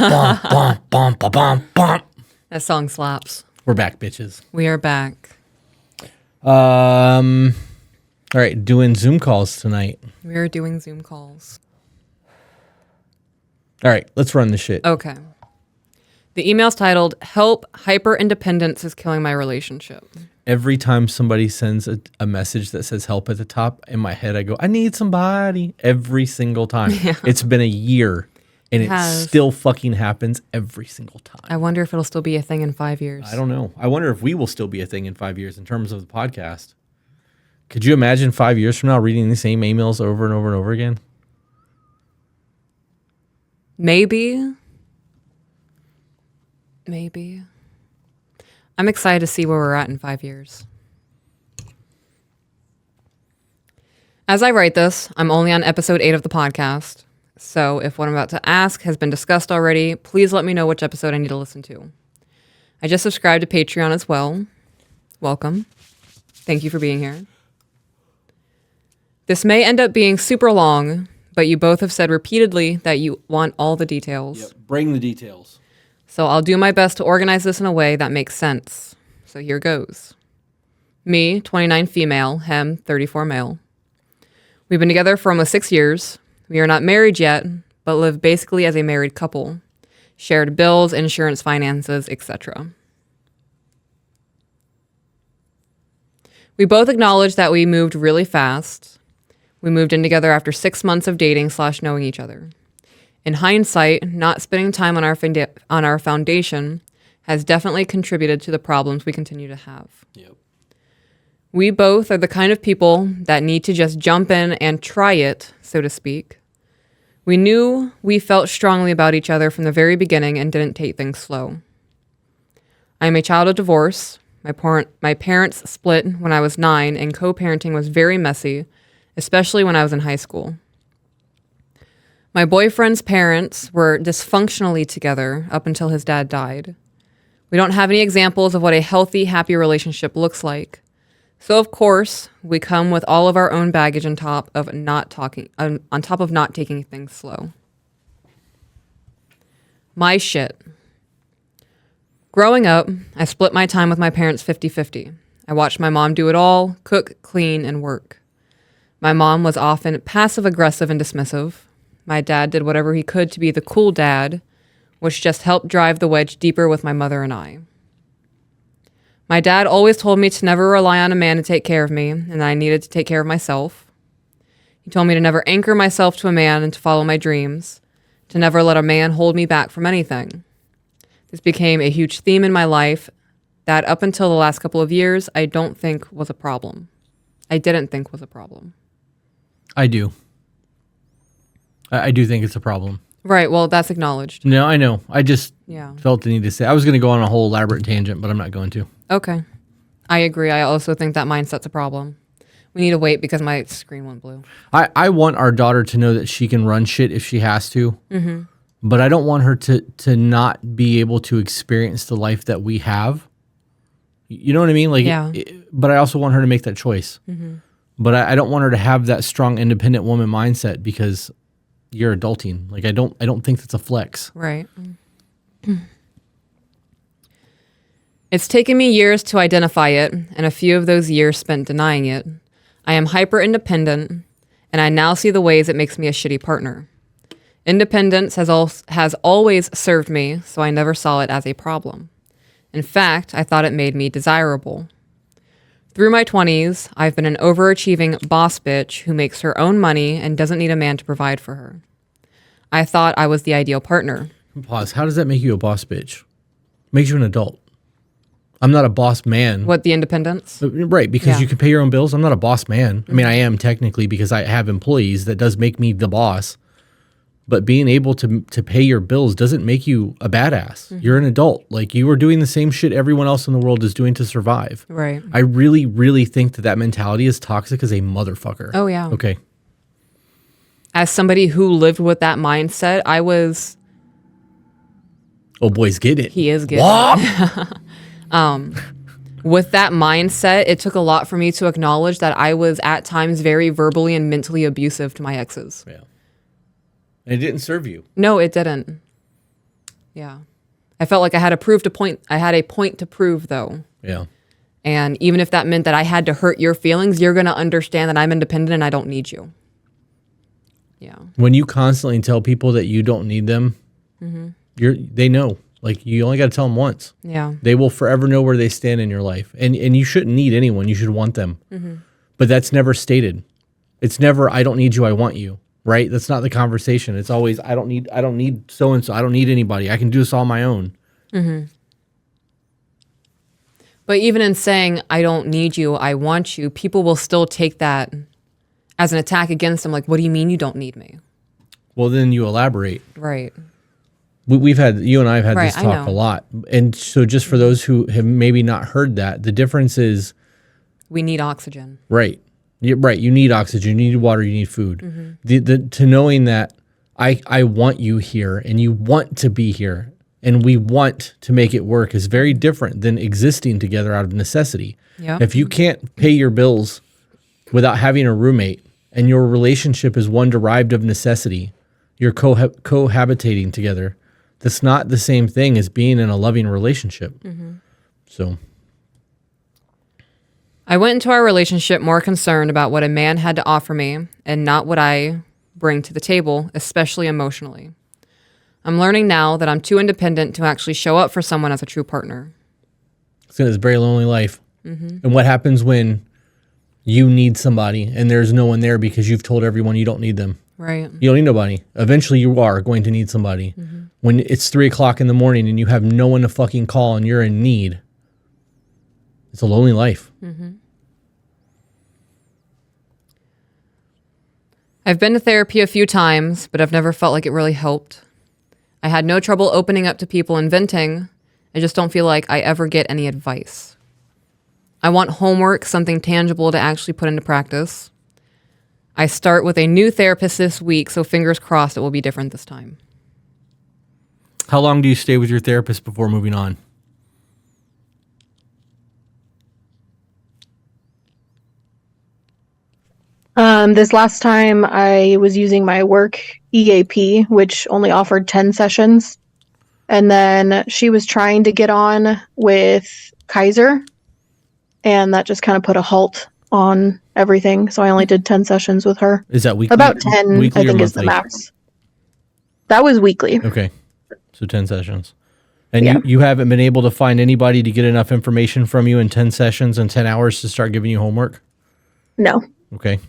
bum, bum, bum, bum, bum, bum. That song slaps. We're back, bitches. We are back. All right, doing Zoom calls tonight. We are doing Zoom calls. All right, let's run this shit. Okay. The email's titled, Help, Hyper-Independence is Killing My Relationship. Every time somebody sends a message that says help at the top, in my head I go, I need somebody. Every single time. Yeah. It's been a year, and it still fucking happens every single time. I wonder if it'll still be a thing in 5 years. I don't know. I wonder if we will still be a thing in 5 years in terms of the podcast. Could you imagine 5 years from now reading the same emails over and over and over again? Maybe. I'm excited to see where we're at in 5 years. As I write this, I'm only on episode 8 of the podcast. So if what I'm about to ask has been discussed already, please let me know which episode I need to listen to. I just subscribed to Patreon as well. Welcome. Thank you for being here. This may end up being super long, but you both have said repeatedly that you want all the details. Yep, bring the details. So I'll do my best to organize this in a way that makes sense. So here goes. Me, 29 female, him, 34 male. We've been together for almost 6 years. We are not married yet, but live basically as a married couple. Shared bills, insurance, finances, etc. We both acknowledge that we moved really fast. We moved in together after 6 months of dating / knowing each other. In hindsight, not spending time on our foundation has definitely contributed to the problems we continue to have. Yep. We both are the kind of people that need to just jump in and try it, so to speak. We knew we felt strongly about each other from the very beginning and didn't take things slow. I am a child of divorce. My parents split when I was 9, and co-parenting was very messy, especially when I was in high school. My boyfriend's parents were dysfunctionally together up until his dad died. We don't have any examples of what a healthy, happy relationship looks like. So of course, we come with all of our own baggage on top of not taking things slow. My shit. Growing up, I split my time with my parents 50-50. I watched my mom do it all, cook, clean, and work. My mom was often passive-aggressive and dismissive. My dad did whatever he could to be the cool dad, which just helped drive the wedge deeper with my mother and I. My dad always told me to never rely on a man to take care of me, and that I needed to take care of myself. He told me to never anchor myself to a man and to follow my dreams, to never let a man hold me back from anything. This became a huge theme in my life that up until the last couple of years, I didn't think was a problem. I do. I do think it's a problem. Right, well, that's acknowledged. No, I know. I just felt the need to say. I was going to go on a whole elaborate tangent, but I'm not going to. Okay. I agree. I also think that mindset's a problem. We need to wait because my screen went blue. I want our daughter to know that she can run shit if she has to. Mm-hmm. But I don't want her to not be able to experience the life that we have. You know what I mean? Like, yeah. But I also want her to make that choice. Mm-hmm. But I don't want her to have that strong, independent woman mindset because you're adulting. Like, I don't think that's a flex. Right. It's taken me years to identify it, and a few of those years spent denying it. I am hyper-independent, and I now see the ways it makes me a shitty partner. Independence has always served me, so I never saw it as a problem. In fact, I thought it made me desirable. Through my 20s, I've been an overachieving boss bitch who makes her own money and doesn't need a man to provide for her. I thought I was the ideal partner. Pause. How does that make you a boss bitch? Makes you an adult. I'm not a boss man. What, the independence? Right, because you can pay your own bills. I'm not a boss man. I mean, I am technically because I have employees. That does make me the boss. But being able to pay your bills doesn't make you a badass. Mm-hmm. You're an adult. Like, you are doing the same shit everyone else in the world is doing to survive. Right. I really, really think that mentality is toxic as a motherfucker. Oh, yeah. Okay. As somebody who lived with that mindset, I was... Oh, boy's getting it. He is getting it. With that mindset, it took a lot for me to acknowledge that I was at times very verbally and mentally abusive to my exes. Yeah. And it didn't serve you. No, it didn't. Yeah. I felt like I had a point to prove though. Yeah. And even if that meant that I had to hurt your feelings, you're going to understand that I'm independent and I don't need you. Yeah. When you constantly tell people that you don't need them, they know. Like, you only got to tell them once. Yeah. They will forever know where they stand in your life. And you shouldn't need anyone. You should want them. But that's never stated. It's never, I don't need you, I want you. Right? That's not the conversation. It's always, I don't need so-and-so. I don't need anybody. I can do this all on my own. But even in saying, I don't need you, I want you, people will still take that as an attack against them. Like, what do you mean you don't need me? Well, then you elaborate. Right. You and I have had this Right, I talk know. a lot. And so just for those who have maybe not heard that, the difference is, We need oxygen. right. Right. You need oxygen, you need water, you need food. To knowing that I want you here and you want to be here and we want to make it work is very different than existing together out of necessity. Yeah. If you can't pay your bills without having a roommate and your relationship is one derived of necessity, you're cohabitating together. That's not the same thing as being in a loving relationship. So I went into our relationship more concerned about what a man had to offer me and not what I bring to the table, especially emotionally. I'm learning now that I'm too independent to actually show up for someone as a true partner. it's a very lonely life. And what happens when you need somebody and there's no one there because you've told everyone you don't need them? Right. You don't need nobody. Eventually you are going to need somebody. When it's 3:00 in the morning and you have no one to fucking call and you're in need, it's a lonely life. I've been to therapy a few times, but I've never felt like it really helped. I had no trouble opening up to people and venting. I just don't feel like I ever get any advice. I want homework, something tangible to actually put into practice. I start with a new therapist this week, so fingers crossed it will be different this time. How long do you stay with your therapist before moving on? This last time I was using my work EAP, which only offered 10 sessions. And then she was trying to get on with Kaiser, and that just kind of put a halt on everything. So I only did 10 sessions with her. Is that weekly? About 10, weekly I think, or is the monthly? max. That was weekly. Okay. So 10 sessions. And Yeah. you haven't been able to find anybody to get enough information from you in 10 sessions and 10 hours to start giving you homework? No, Okay.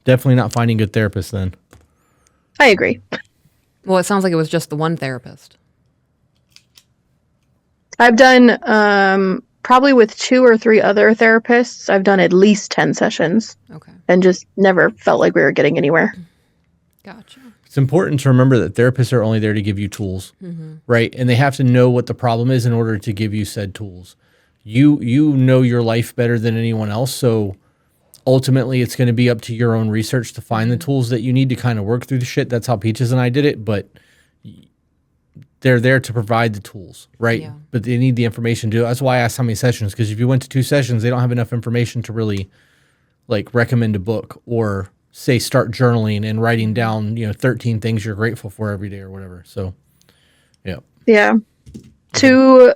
Definitely not finding good therapists then. I agree. Well, it sounds like it was just the one therapist. I've done probably with 2 or 3 other therapists. I've done at least 10 sessions Okay. and just never felt like we were getting anywhere. Gotcha. It's important to remember that therapists are only there to give you tools, right? And they have to know what the problem is in order to give you said tools. You know your life better than anyone else, so ultimately it's going to be up to your own research to find the tools that you need to kind of work through the shit. That's how Peaches and I did it, but they're there to provide the tools, right? Yeah. But they need the information to do it. That's why I asked how many sessions, because if you went to 2 sessions, they don't have enough information to really like recommend a book or say start journaling and writing down, 13 things you're grateful for every day or whatever. So, yeah. Yeah. To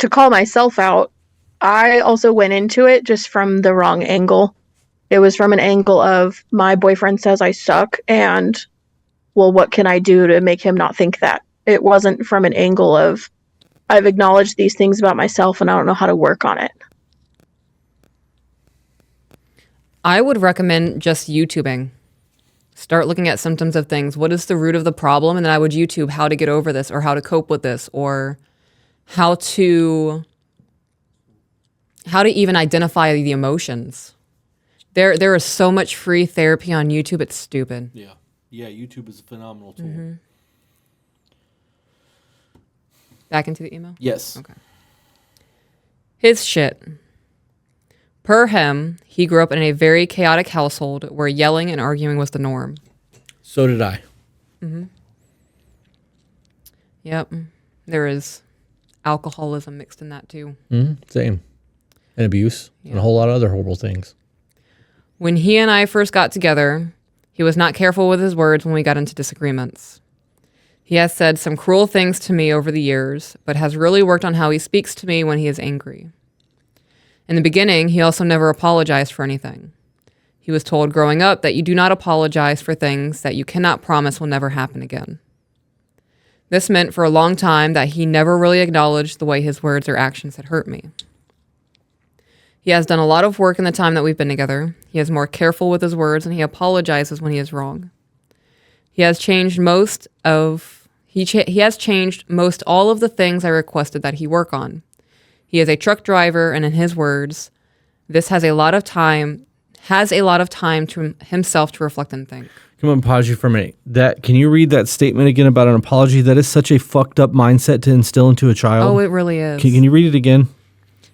call myself out, I also went into it just from the wrong angle. It was from an angle of my boyfriend says I suck and, well, what can I do to make him not think that? It wasn't from an angle of I've acknowledged these things about myself and I don't know how to work on it. I would recommend just YouTubing. Start looking at symptoms of things. What is the root of the problem? And then I would YouTube how to get over this or how to cope with this or how to even identify the emotions. There is so much free therapy on YouTube. It's stupid. Yeah. Yeah, YouTube is a phenomenal tool. Back into the email? Yes. Okay. His shit. Per him, he grew up in a very chaotic household where yelling and arguing was the norm. So did I. Yep. There is alcoholism mixed in that too. Same. And abuse and a whole lot of other horrible things. When he and I first got together, he was not careful with his words when we got into disagreements. He has said some cruel things to me over the years, but has really worked on how he speaks to me when he is angry. In the beginning, he also never apologized for anything. He was told growing up that you do not apologize for things that you cannot promise will never happen again. This meant for a long time that he never really acknowledged the way his words or actions had hurt me. He has done a lot of work in the time that we've been together. He is more careful with his words and he apologizes when he is wrong. He has changed most all of the things I requested that he work on. He is a truck driver, and in his words, this has a lot of time to himself to reflect and think. Come on, pause you for a minute. Can you read that statement again about an apology? That is such a fucked up mindset to instill into a child. Oh, it really is. Can you read it again?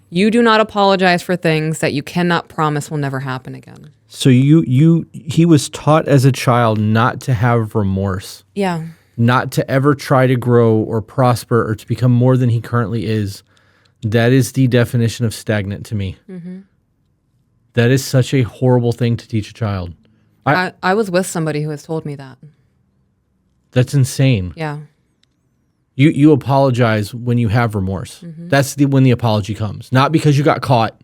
You do not apologize for things that you cannot promise will never happen again. So he was taught as a child not to have remorse. Yeah. Not to ever try to grow or prosper or to become more than he currently is. That is the definition of stagnant to me. Mm-hmm. That is such a horrible thing to teach a child. I was with somebody who has told me that. That's insane. Yeah. You apologize when you have remorse. Mm-hmm. That's when the apology comes. Not because you got caught.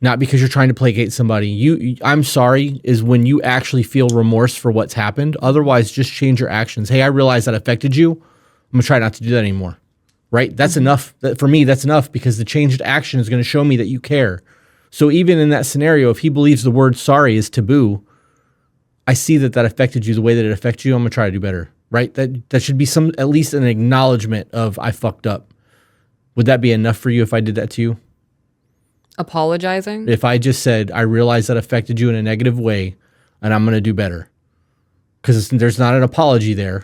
Not because you're trying to placate somebody. I'm sorry is when you actually feel remorse for what's happened. Otherwise, just change your actions. Hey, I realize that affected you. I'm going to try not to do that anymore. Right? That's enough. For me, that's enough because the changed action is going to show me that you care. So even in that scenario, if he believes the word sorry is taboo, I see that affected you the way that it affects you. I'm going to try to do better. Right? That should be at least an acknowledgement of I fucked up. Would that be enough for you if I did that to you? Apologizing? If I just said, I realize that affected you in a negative way and I'm going to do better. Because there's not an apology there.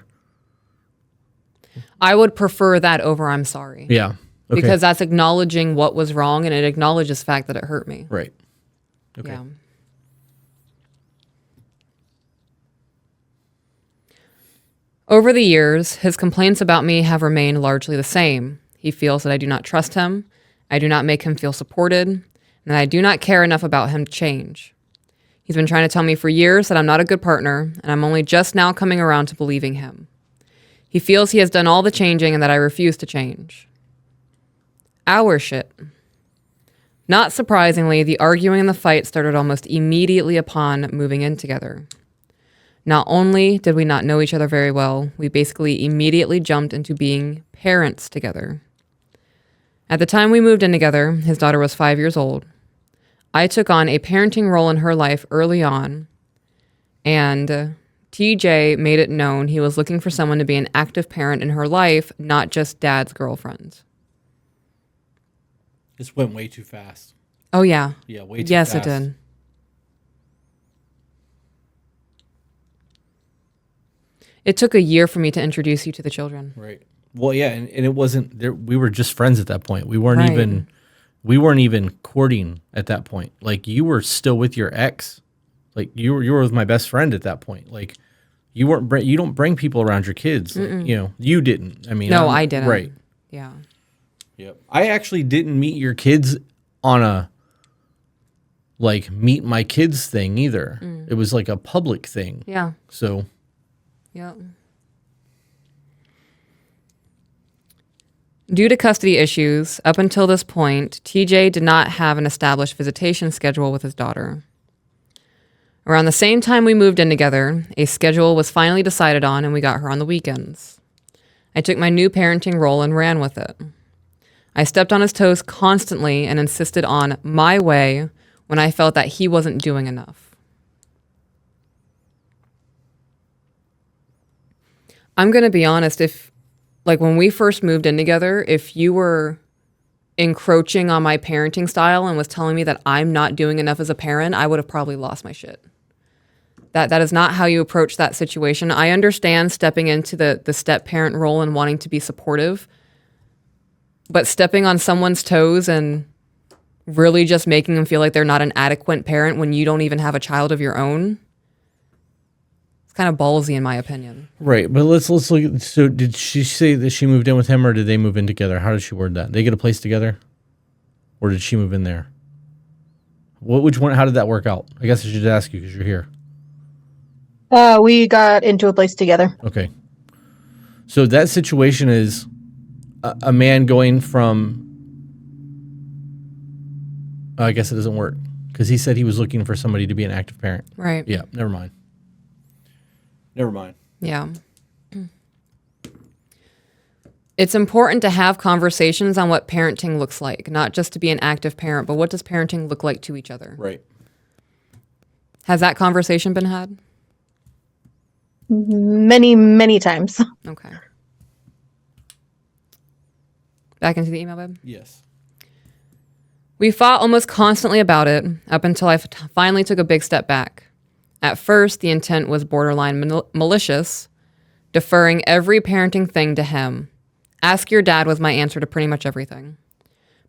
I would prefer that over I'm sorry. Yeah. Okay. Because that's acknowledging what was wrong and it acknowledges the fact that it hurt me. Right. Okay. Yeah. Over the years, his complaints about me have remained largely the same. He feels that I do not trust him, I do not make him feel supported, and that I do not care enough about him to change. He's been trying to tell me for years that I'm not a good partner, and I'm only just now coming around to believing him. He feels he has done all the changing and that I refuse to change. Our shit. Not surprisingly, the arguing and the fight started almost immediately upon moving in together. Not only did we not know each other very well, we basically immediately jumped into being parents together. At the time we moved in together, his daughter was 5 years old. I took on a parenting role in her life early on, and TJ made it known he was looking for someone to be an active parent in her life, not just dad's girlfriend. This went way too fast. Oh, yeah. Yeah, way too fast. Yes, it did. It took a year for me to introduce you to the children. Right. Well, yeah, and it wasn't there. We were just friends at that point. We weren't Right. even courting at that point. Like you were still with your ex. Like you were with my best friend at that point. Like you don't bring people around your kids. Like, you didn't. I mean, No, I didn't. Right. Yeah. Yep. I actually didn't meet your kids on a meet my kids thing either. It was like a public thing. Yeah. So Yeah. Due to custody issues, up until this point, TJ did not have an established visitation schedule with his daughter. Around the same time we moved in together, a schedule was finally decided on and we got her on the weekends. I took my new parenting role and ran with it. I stepped on his toes constantly and insisted on my way when I felt that he wasn't doing enough. I'm going to be honest, when we first moved in together, if you were encroaching on my parenting style and was telling me that I'm not doing enough as a parent, I would have probably lost my shit. That is not how you approach that situation. I understand stepping into the step parent role and wanting to be supportive, but stepping on someone's toes and really just making them feel like they're not an adequate parent when you don't even have a child of your own, it's kind of ballsy in my opinion. right, but let's look. So did she say that she moved in with him, or did they move in together? How did she word that? They get a place together, or did she move in there? Which one? How did that work out? I guess I should ask you because you're here. We got into a place together. Okay. So that situation is a man going from, I guess it doesn't work because he said he was looking for somebody to be an active parent. Right. Yeah, never mind. Yeah. It's important to have conversations on what parenting looks like, not just to be an active parent, but what does parenting look like to each other? Right. Has that conversation been had? Many, many times. Okay. Back into the email, babe? Yes. We fought almost constantly about it up until I finally took a big step back. At first, the intent was borderline malicious, deferring every parenting thing to him. Ask your dad was my answer to pretty much everything.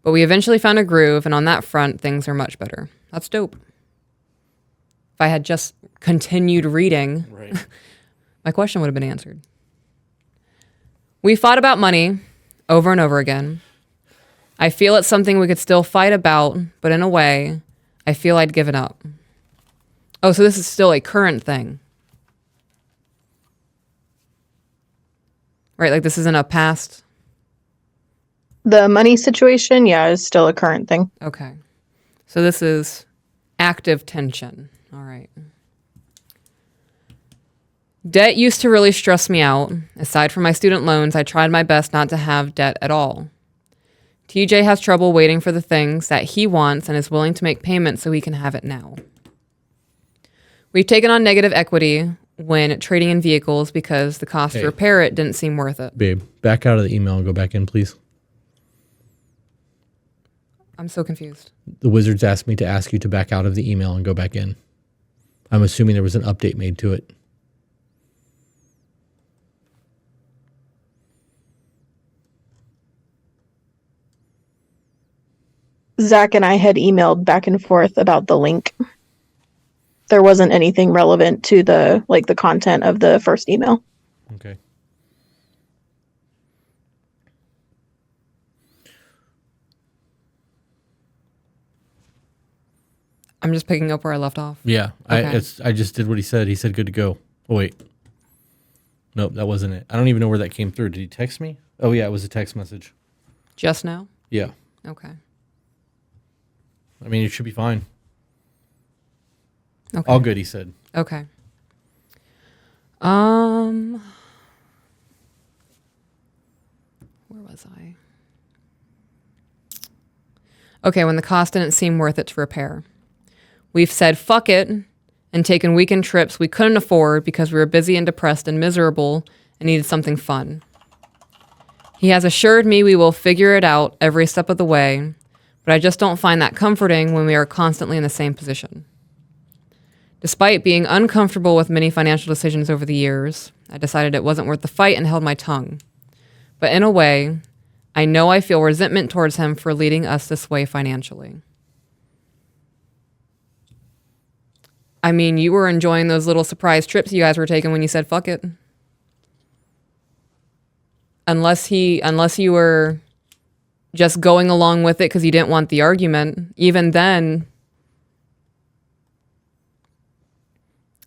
But we eventually found a groove, and on that front, things are much better. That's dope. If I had just continued reading, Right. my question would have been answered. We fought about money over and over again. I feel it's something we could still fight about, but in a way, I feel I'd given up. Oh, so this is still a current thing. Right, like this isn't a past. The money situation, yeah, is still a current thing. Okay. So this is active tension. All right. Debt used to really stress me out. Aside from my student loans, I tried my best not to have debt at all. TJ has trouble waiting for the things that he wants and is willing to make payments so he can have it now. We've taken on negative equity when trading in vehicles because the cost to repair it didn't seem worth it. Babe, back out of the email and go back in, please. I'm so confused. The wizards asked me to ask you to back out of the email and go back in. I'm assuming there was an update made to it. Zach and I had emailed back and forth about the link. There wasn't anything relevant to the content of the first email. Okay. I'm just picking up where I left off. Yeah, Okay. I just did what he said. He said good to go. Oh, wait. Nope, that wasn't it. I don't even know where that came through. Did he text me? Oh, yeah, it was a text message. Just now? Yeah. Okay. I mean, it should be fine. Okay. All good, he said. Okay. Where was I? Okay, when the cost didn't seem worth it to repair. We've said fuck it and taken weekend trips we couldn't afford because we were busy and depressed and miserable and needed something fun. He has assured me we will figure it out every step of the way, but I just don't find that comforting when we are constantly in the same position. Despite being uncomfortable with many financial decisions over the years, I decided it wasn't worth the fight and held my tongue. But in a way, I know I feel resentment towards him for leading us this way financially. I mean, you were enjoying those little surprise trips you guys were taking when you said fuck it. Unless you were just going along with it because you didn't want the argument, even then,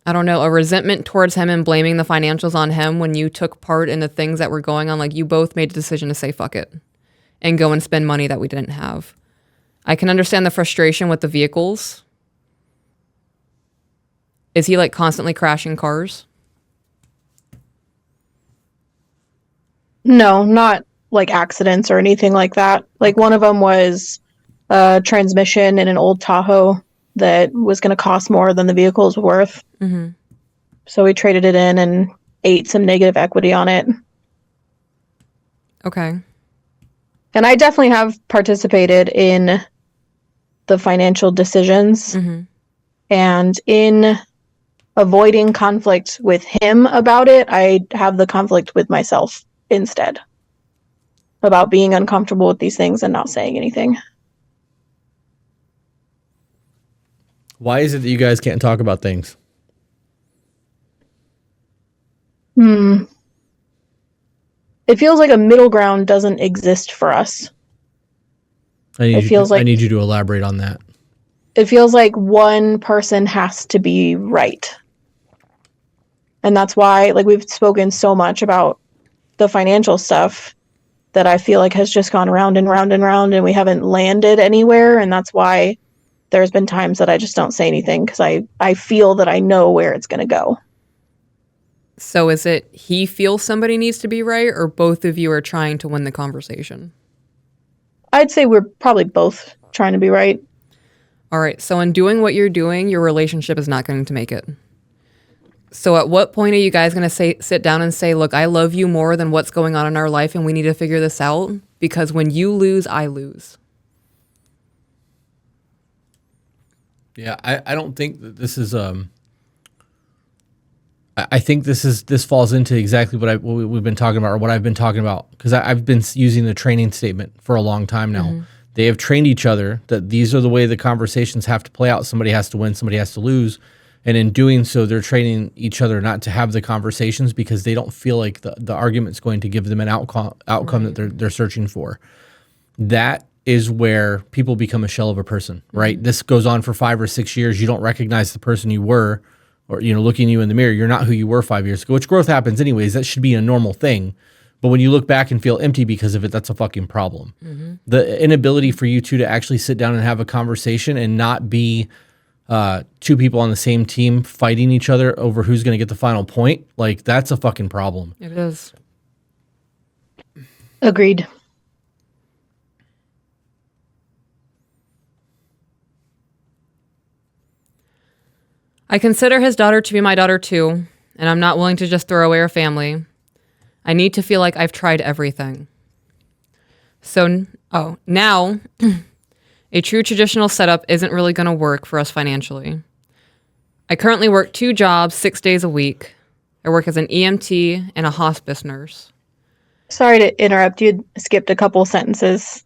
I don't know, a resentment towards him and blaming the financials on him when you took part in the things that were going on. Like, you both made a decision to say fuck it and go and spend money that we didn't have. I can understand the frustration with the vehicles. Is he like constantly crashing cars? No, not like accidents or anything like that. Like, one of them was a transmission in an old Tahoe that was going to cost more than the vehicle's worth. Mm-hmm. So we traded it in and ate some negative equity on it. Okay. And I definitely have participated in the financial decisions. Mm-hmm. And in avoiding conflict with him about it, I have the conflict with myself instead about being uncomfortable with these things and not saying anything. Why is it that you guys can't talk about things? It feels like a middle ground doesn't exist for us. I need you to elaborate on that. It feels like one person has to be right. And that's why, like, we've spoken so much about the financial stuff that I feel like has just gone round and round and round, and we haven't landed anywhere. And that's why there's been times that I just don't say anything, because I feel that I know where it's going to go. So is it he feels somebody needs to be right, or both of you are trying to win the conversation? I'd say we're probably both trying to be right. All right. So in doing what you're doing, your relationship is not going to make it. So at what point are you guys going to sit down and say, look, I love you more than what's going on in our life, and we need to figure this out? Because when you lose, I lose. Yeah, I don't think that this is I think this falls into exactly what we've been talking about, or what I've been talking about, because I've been using the training statement for a long time now. Mm-hmm. They have trained each other that these are the way the conversations have to play out. Somebody has to win, somebody has to lose. And in doing so, they're training each other not to have the conversations because they don't feel like the argument's going to give them an outcome right. that they're searching for. That is where people become a shell of a person, right? Mm-hmm. This goes on for 5 or 6 years. You don't recognize the person you were, or, looking you in the mirror, you're not who you were 5 years ago, which growth happens anyways. That should be a normal thing. But when you look back and feel empty because of it, that's a fucking problem. Mm-hmm. The inability for you two to actually sit down and have a conversation and not be two people on the same team fighting each other over who's going to get the final point, like, that's a fucking problem. It is. Agreed. I consider his daughter to be my daughter too, and I'm not willing to just throw away our family. I need to feel like I've tried everything. So, now a true traditional setup isn't really going to work for us financially. I currently work 2 jobs 6 days a week. I work as an EMT and a hospice nurse. Sorry to interrupt. You skipped a couple sentences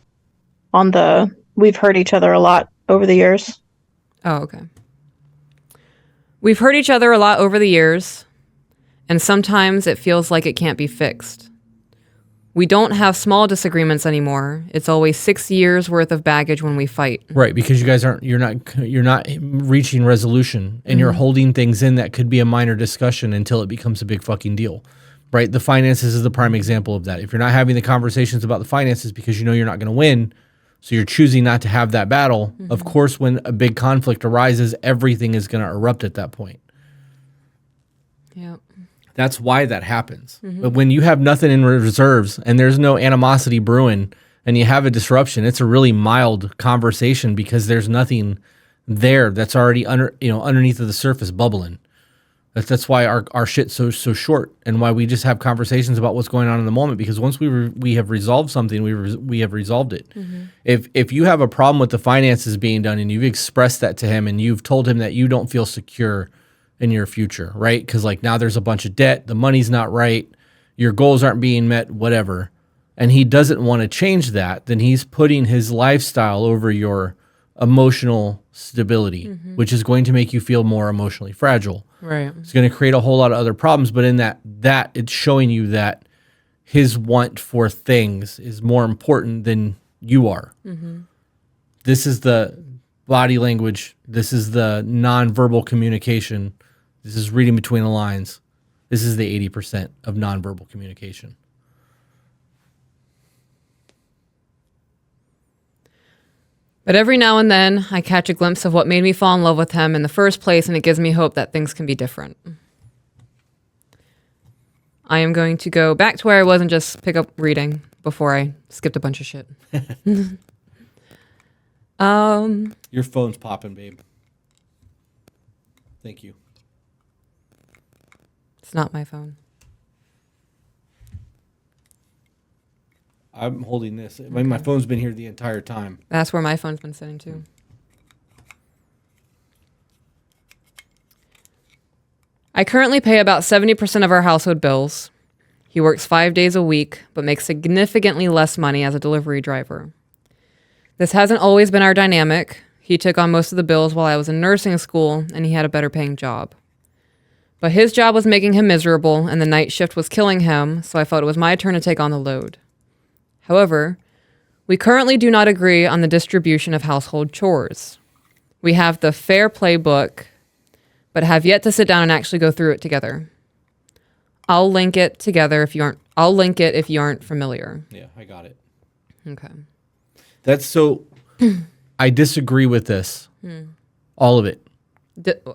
on the we've hurt each other a lot over the years. Oh, okay. We've hurt each other a lot over the years, and sometimes it feels like it can't be fixed. We don't have small disagreements anymore. It's always 6 years worth of baggage when we fight. Right, because you guys you're not reaching resolution, and you're holding things in that could be a minor discussion until it becomes a big fucking deal. Right? The finances is the prime example of that. If you're not having the conversations about the finances because you know you're not going to win, so you're choosing not to have that battle, of course, when a big conflict arises, everything is going to erupt at that point. Yeah. That's why that happens. But when you have nothing in reserves and there's no animosity brewing and you have a disruption, it's a really mild conversation because there's nothing there that's already underneath of the surface bubbling. That's why our shit's so short, and why we just have conversations about what's going on in the moment, because once we have resolved something, we have resolved it. Mm-hmm. If you have a problem with the finances being done and you've expressed that to him and you've told him that you don't feel secure in your future, right? Because like now there's a bunch of debt, the money's not right, your goals aren't being met, whatever, and he doesn't want to change that, then he's putting his lifestyle over your emotional stability, which is going to make you feel more emotionally fragile. Right. It's going to create a whole lot of other problems, but in that it's showing you that his want for things is more important than you are. Mm-hmm. This is the body language. This is the nonverbal communication. This is reading between the lines. This is the 80% of nonverbal communication. But every now and then, I catch a glimpse of what made me fall in love with him in the first place, and it gives me hope that things can be different. I am going to go back to where I was and just pick up reading before I skipped a bunch of shit. Your phone's popping, babe. Thank you. It's not my phone. I'm holding this. I mean, my phone's been here the entire time. That's where my phone's been sitting too. I currently pay about 70% of our household bills. He works 5 days a week, but makes significantly less money as a delivery driver. This hasn't always been our dynamic. He took on most of the bills while I was in nursing school, and he had a better paying job. But his job was making him miserable, and the night shift was killing him, so I felt it was my turn to take on the load. However, we currently do not agree on the distribution of household chores. We have the fair play book, but have yet to sit down and actually go through it together. I'll link it together if you aren't. I'll link it if you aren't familiar. Yeah, I got it. Okay. That's so. I disagree with this. All of it.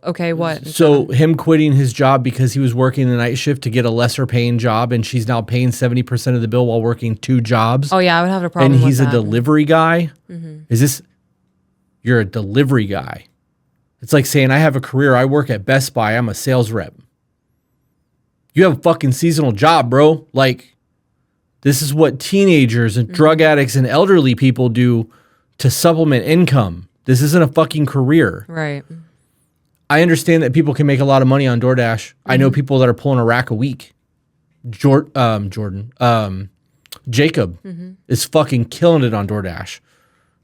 Okay, what? So him quitting his job because he was working the night shift to get a lesser paying job, and she's now paying 70% of the bill while working 2 jobs. Oh yeah, I would have a problem. And he's with a that. delivery guy. Is this? You're a delivery guy. It's like saying I have a career. I work at Best Buy. I'm a sales rep. You have a fucking seasonal job, bro. Like, this is what teenagers and drug addicts and elderly people do to supplement income. This isn't a fucking career. Right. I understand that people can make a lot of money on DoorDash. I know people that are pulling a rack a week. Jacob is fucking killing it on DoorDash,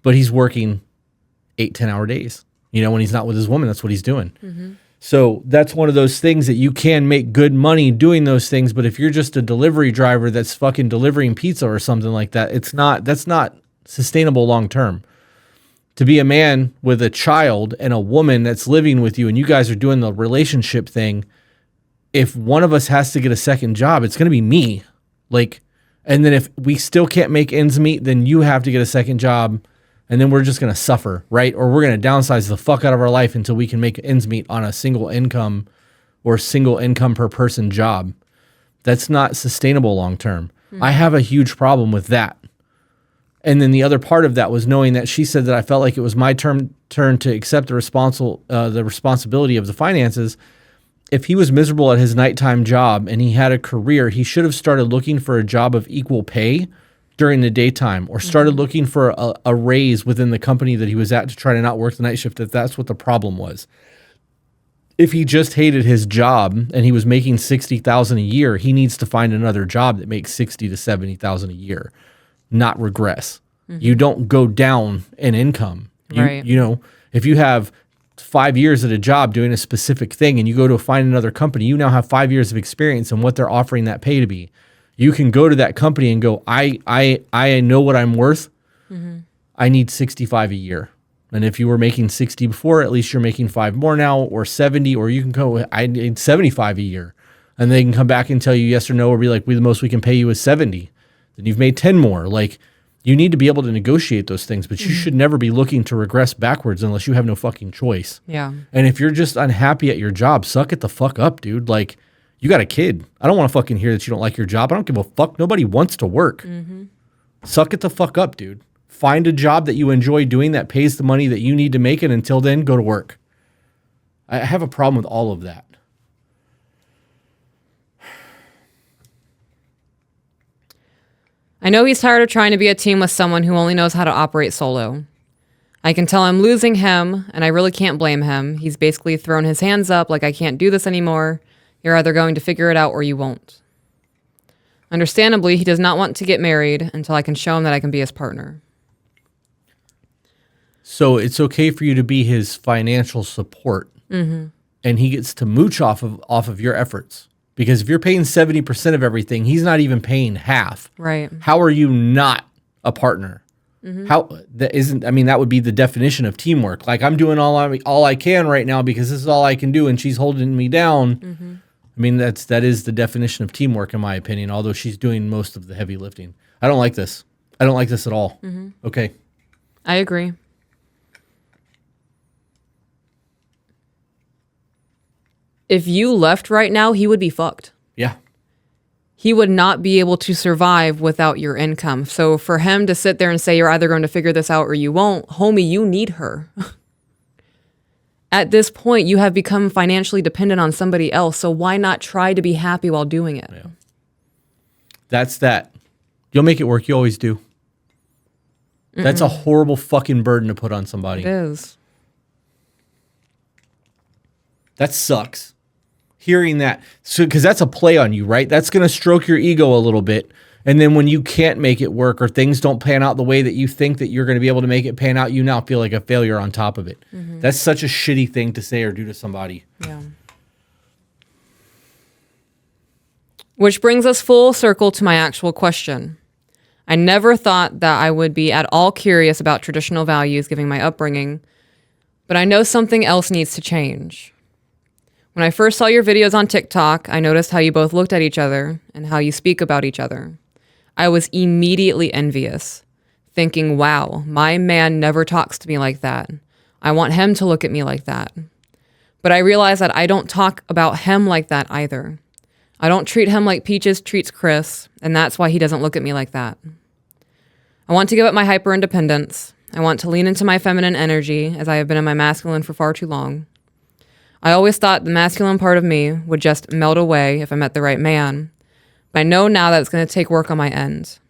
but he's working 8-10 hour days. You know, when he's not with his woman, that's what he's doing. So that's one of those things that you can make good money doing those things. But if you're just a delivery driver that's fucking delivering pizza or something like that, that's not sustainable long term. To be a man with a child and a woman that's living with you and you guys are doing the relationship thing, if one of us has to get a second job, it's going to be me. Like, and then if we still can't make ends meet, then you have to get a second job and then we're just going to suffer, right? Or we're going to downsize the fuck out of our life until we can make ends meet on a single income or single income per person job. That's not sustainable long term. I have a huge problem with that. And then the other part of that was knowing that she said that I felt like it was my turn to accept the responsibility of the finances. If he was miserable at his nighttime job and he had a career, he should have started looking for a job of equal pay during the daytime or started looking for a raise within the company that he was at to try to not work the night shift, if that's what the problem was. If he just hated his job and he was making $60,000 a year, he needs to find another job that makes $60,000 to $70,000 a year. Not regress. You don't go down in income. Right. You know, if you have 5 years at a job doing a specific thing and you go to find another company, you now have 5 years of experience in what they're offering that pay to be. You can go to that company and go, I know what I'm worth. I need 65 a year. And if you were making 60 before, at least you're making 5 more now, or 70, or you can go, I need 75 a year. And they can come back and tell you yes or no, or be like, the most we can pay you is 70. Then you've made 10 more. Like, you need to be able to negotiate those things, but you should never be looking to regress backwards unless you have no fucking choice. Yeah. And if you're just unhappy at your job, suck it the fuck up, dude. Like, you got a kid. I don't want to fucking hear that you don't like your job. I don't give a fuck. Nobody wants to work. Suck it the fuck up, dude. Find a job that you enjoy doing that pays the money that you need to make it. Until then, go to work. I have a problem with all of that. I know he's tired of trying to be a team with someone who only knows how to operate solo. I can tell I'm losing him, and I really can't blame him. He's basically thrown his hands up like I can't do this anymore. You're either going to figure it out or you won't. Understandably, he does not want to get married until I can show him that I can be his partner. So it's okay for you to be his financial support, and he gets to mooch off of your efforts. Because if you're paying 70% of everything, he's not even paying half. Right. How are you not a partner? How that isn't? I mean, that would be the definition of teamwork. Like, I'm doing all I can right now because this is all I can do, and she's holding me down. I mean, that is the definition of teamwork, in my opinion. Although she's doing most of the heavy lifting. I don't like this. I don't like this at all. Okay. I agree. If you left right now, he would be fucked. Yeah. He would not be able to survive without your income. So for him to sit there and say, you're either going to figure this out or you won't, homie, you need her. At this point, you have become financially dependent on somebody else. So why not try to be happy while doing it? Yeah. That's that. You'll make it work. You always do. That's a horrible fucking burden to put on somebody. It is. That sucks. Hearing that, so because that's a play on you, right? That's going to stroke your ego a little bit. And then when you can't make it work or things don't pan out the way that you think that you're going to be able to make it pan out, you now feel like a failure on top of it. That's such a shitty thing to say or do to somebody. Yeah. Which brings us full circle to my actual question. I never thought that I would be at all curious about traditional values given my upbringing, but I know something else needs to change. When I first saw your videos on TikTok, I noticed how you both looked at each other and how you speak about each other. I was immediately envious, thinking, wow, my man never talks to me like that. I want him to look at me like that. But I realized that I don't talk about him like that either. I don't treat him like Peaches treats Chris, and that's why he doesn't look at me like that. I want to give up my hyper independence. I want to lean into my feminine energy, as I have been in my masculine for far too long. I always thought the masculine part of me would just melt away if I met the right man, but I know now that it's going to take work on my end.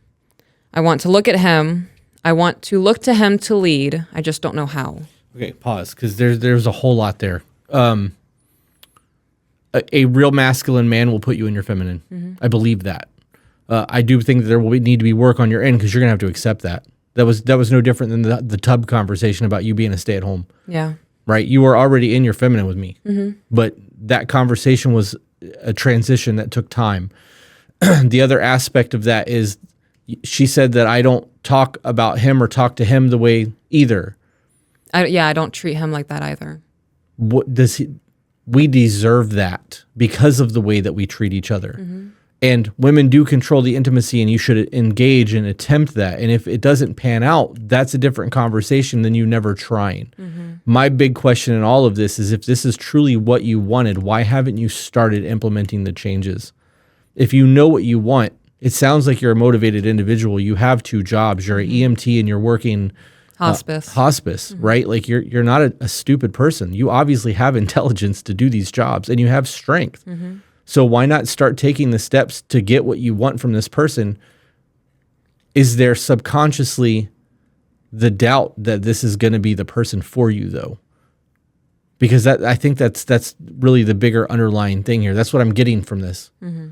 I want to look at him. I want to look to him to lead. I just don't know how. Okay, pause, because there's a whole lot there. A real masculine man will put you in your feminine. Mm-hmm. I believe that. I do think that there will need to be work on your end because you're gonna have to accept that. That was no different than the tub conversation about you being a stay at home. Yeah. Right. You were already in your feminine with me, but that conversation was a transition that took time. The other aspect of that is she said that I don't talk about him or talk to him the way either. I don't treat him like that either. What does he? We deserve that because of the way that we treat each other. Mm-hmm. And women do control the intimacy, and you should engage and attempt that. And if it doesn't pan out, that's a different conversation than you never trying. Mm-hmm. My big question in all of this is, if this is truly what you wanted, why haven't you started implementing the changes? If you know what you want, it sounds like you're a motivated individual. You have 2 jobs. You're an EMT and you're working hospice, mm-hmm. right? Like you're not a stupid person. You obviously have intelligence to do these jobs, and you have strength. Mm-hmm. So why not start taking the steps to get what you want from this person? Is there subconsciously the doubt that this is going to be the person for you, though? Because I think that's really the bigger underlying thing here. That's what I'm getting from this. Mm-hmm.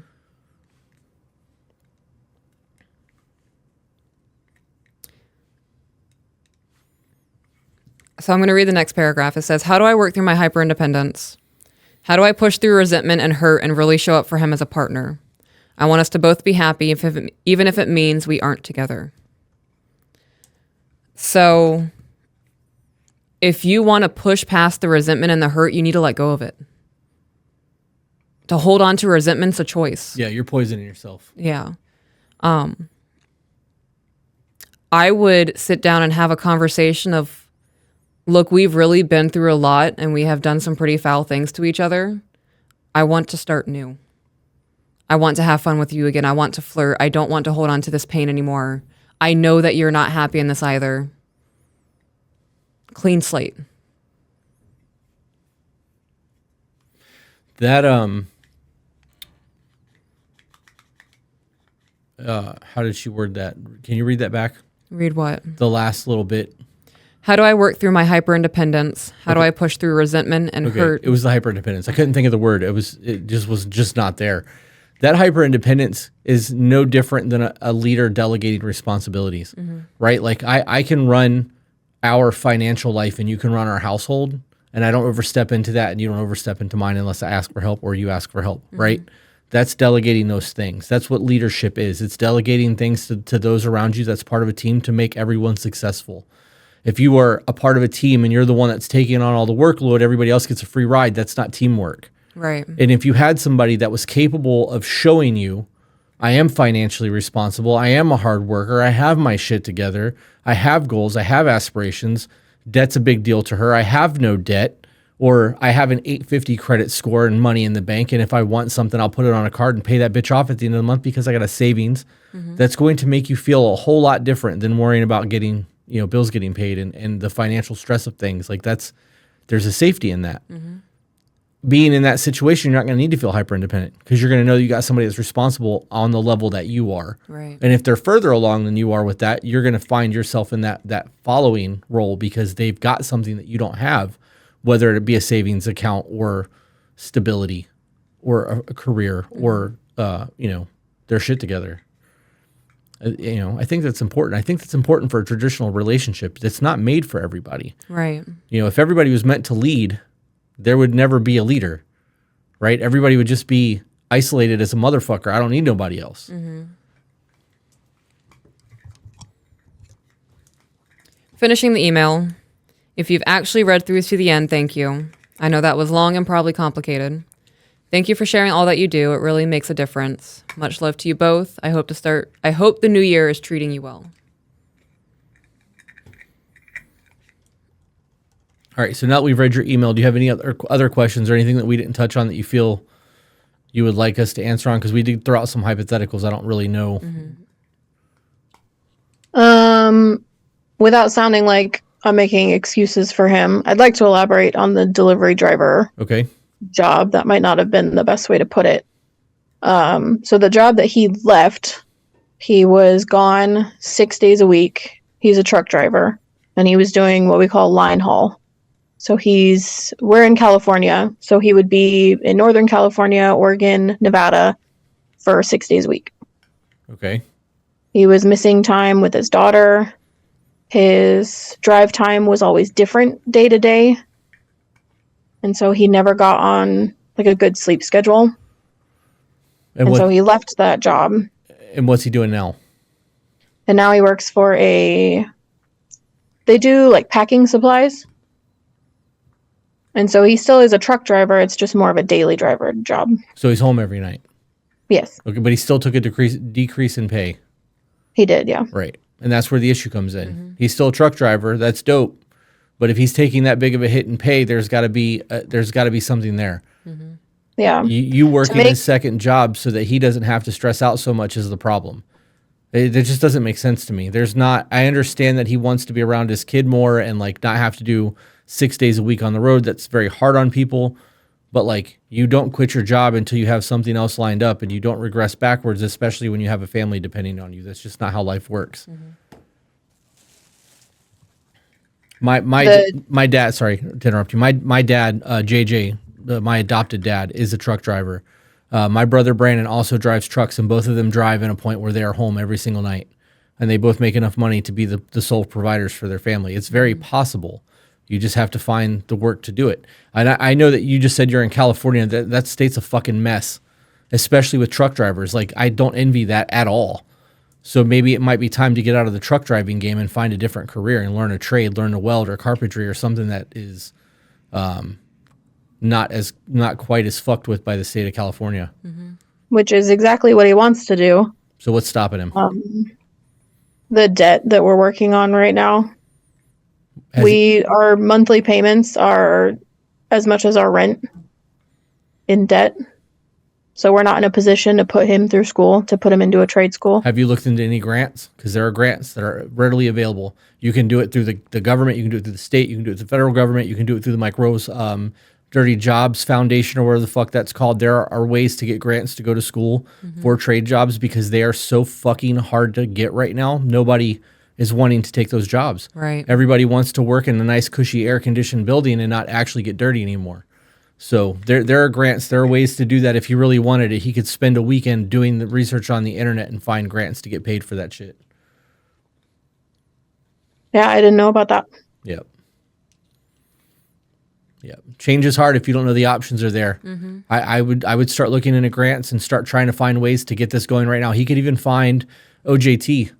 So I'm going to read the next paragraph. It says, how do I work through my hyperindependence? How do I push through resentment and hurt and really show up for him as a partner? I want us to both be happy, even if it means we aren't together. So if you want to push past the resentment and the hurt, you need to let go of it. To hold on to resentment's a choice. Yeah, you're poisoning yourself. Yeah. I would sit down and have a conversation of, look, we've really been through a lot and we have done some pretty foul things to each other. I want to start new. I want to have fun with you again. I want to flirt. I don't want to hold on to this pain anymore. I know that you're not happy in this either. Clean slate. That, how did she word that? Can you read that back? Read what? The last little bit. How do I work through my hyperindependence? How do I push through resentment and hurt? It was the hyperindependence. I couldn't think of the word. It was not there. That hyperindependence is no different than a leader delegating responsibilities, right? Like I can run our financial life and you can run our household, and I don't overstep into that and you don't overstep into mine unless I ask for help or you ask for help, right? That's delegating those things. That's what leadership is. It's delegating things to those around you that's part of a team to make everyone successful. If you are a part of a team and you're the one that's taking on all the workload, everybody else gets a free ride. That's not teamwork. Right. And if you had somebody that was capable of showing you, I am financially responsible, I am a hard worker, I have my shit together, I have goals, I have aspirations, debt's a big deal to her, I have no debt, or I have an 850 credit score and money in the bank, and if I want something, I'll put it on a card and pay that bitch off at the end of the month because I got a savings. That's going to make you feel a whole lot different than worrying about getting bills getting paid and the financial stress of things. Like there's a safety in that. Being in that situation, you're not going to need to feel hyper independent because you're going to know you got somebody that's responsible on the level that you are. Right. And if they're further along than you are with that, you're going to find yourself in that following role because they've got something that you don't have, whether it be a savings account or stability or a career or, their shit together. I think that's important. I think that's important for a traditional relationship. It's not made for everybody. Right. If everybody was meant to lead, there would never be a leader, right? Everybody would just be isolated as a motherfucker. I don't need nobody else. Finishing the email. If you've actually read through to the end, thank you. I know that was long and probably complicated. Thank you for sharing all that you do. It really makes a difference. Much love to you both. I hope the new year is treating you well. All right, so now that we've read your email, do you have any other questions or anything that we didn't touch on that you feel you would like us to answer on? Because we did throw out some hypotheticals. I don't really know. Without sounding like I'm making excuses for him, I'd like to elaborate on the delivery driver Okay. job. That might not have been the best way to put it. So the job that he left, he was gone 6 days a week. He's a truck driver, and he was doing what we call line haul. So we're in California, so he would be in Northern California, Oregon, Nevada for 6 days a week. Okay. He was missing time with his daughter. His drive time was always different day to day. And so he never got on like a good sleep schedule. And so he left that job. And what's he doing now? And now he works for they do like packing supplies. And so he still is a truck driver. It's just more of a daily driver job. So he's home every night. Yes. Okay, but he still took a decrease in pay. He did, yeah. Right. And that's where the issue comes in. He's still a truck driver. That's dope. But if he's taking that big of a hit in pay, there's got to be something there. Yeah. You working his second job so that he doesn't have to stress out so much is the problem. It just doesn't make sense to me. I understand that he wants to be around his kid more and like not have to do 6 days a week on the road. That's very hard on people. But like, you don't quit your job until you have something else lined up, and you don't regress backwards, especially when you have a family depending on you. That's just not how life works. My dad, sorry to interrupt you. My dad, JJ, my adopted dad, is a truck driver. My brother Brandon also drives trucks, and both of them drive in a point where they are home every single night, and they both make enough money to be the sole providers for their family. It's very possible. You just have to find the work to do it. And I know that you just said you're in California. That state's a fucking mess, especially with truck drivers. Like, I don't envy that at all. So maybe it might be time to get out of the truck driving game and find a different career and learn a trade, learn to weld or carpentry or something that is not quite as fucked with by the state of California. Which is exactly what he wants to do. So what's stopping him? The debt that we're working on right now. Our monthly payments are as much as our rent in debt. So we're not in a position to put him through school, to put him into a trade school. Have you looked into any grants? Because there are grants that are readily available. You can do it through the government. You can do it through the state. You can do it through the federal government. You can do it through the Mike Rose Dirty Jobs Foundation or whatever the fuck that's called. There are ways to get grants to go to school for trade jobs because they are so fucking hard to get right now. Nobody is wanting to take those jobs. Right. Everybody wants to work in a nice, cushy, air-conditioned building and not actually get dirty anymore. So there are grants. There are ways to do that if he really wanted it. He could spend a weekend doing the research on the internet and find grants to get paid for that shit. Yeah, I didn't know about that. Yep. Change is hard if you don't know the options are there. I would start looking into grants and start trying to find ways to get this going right now. He could even find OJT.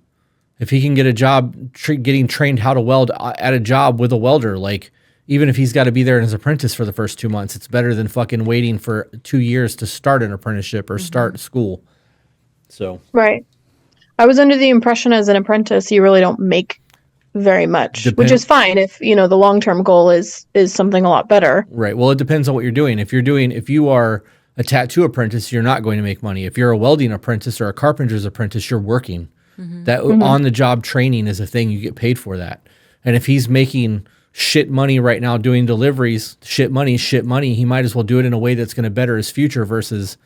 If he can get a job getting trained how to weld at a job with a welder, like even if he's got to be there as an apprentice for the first 2 months, it's better than fucking waiting for 2 years to start an apprenticeship or start school. So right. I was under the impression as an apprentice, you really don't make very much, which is fine if, the long-term goal is something a lot better. Right. Well, it depends on what you're doing. If you are a tattoo apprentice, you're not going to make money. If you're a welding apprentice or a carpenter's apprentice, you're working. That on-the-job training is a thing. You get paid for that. And if he's making shit money right now doing deliveries, shit money, he might as well do it in a way that's going to better his future versus